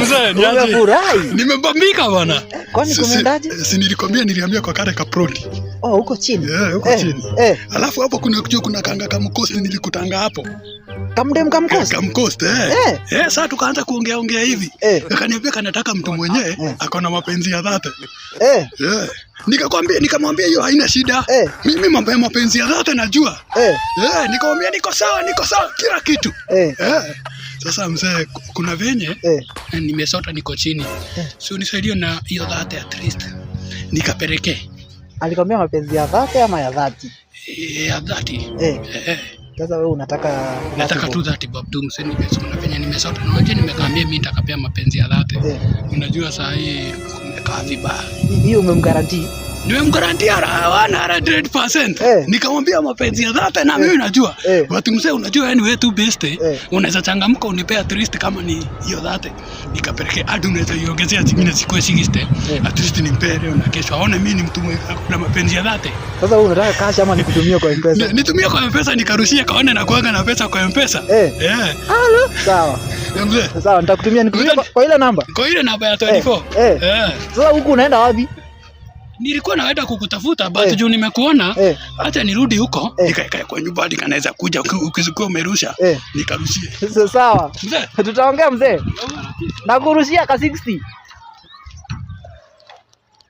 Mzee, nimebambika bwana. Kwani kumeendaje? Si nilikwambia kwa kare kaproti. Huko chini. Huko chini. Alafu hapo kuna kanga kamkosti nilikutanga hapo. Kamkosti. Kamkosti sasa tukaanza kuongea hivi. Akaniambia kanataka mtu mwenyewe akona mapenzi ya dhati. Nikamwambia hiyo haina shida. Mimi mambo ya mapenzi ya dhati najua. Nikamwambia niko sawa kila kitu. Sasa mzee, kuna venye nimesota niko chini. Sio nisaidie na hiyo dhati at least. Nikapeleke. Alikwambia mapenzi ya dhati ama ya dhati? Ya dhati. Sasa wewe unataka tu dhati babu mzee, nimesoma venye nimesota. Unajua nimekwambia mimi nitakapea mapenzi ya dhati. Unajua saa hii kumekaa vibaya. Hiyo umemgarantii? Nimemgarantia 100%. Nikamwambia mapenzi ya dhati na mimi najua. Watu mzee, unajua yani wewe tu best. Unaweza changamka unipea at least kama ni hiyo dhati. Nikapeleke hadi unaweza iongezea zingine zikuwe 60. At least nimpee leo na kesho aone mimi ni mtu mwenye kuna mapenzi ya dhati. Sasa wewe unataka cash ama nikutumie kwa M-Pesa? Nitumie kwa M-Pesa nikarushie kaone na kuanga na pesa kwa M-Pesa. Sawa. Sawa, nitakutumia kwa ile namba. Kwa ile namba ya 24. Sasa huku unaenda wapi? Nilikuwa naenda kukutafuta but juu nimekuona acha nirudi huko nikae kwa nyumba hadi kanaweza kuja ukisikia umerusha nikarushie. Sawa. Tutaongea mzee. Nakurushia ka 60.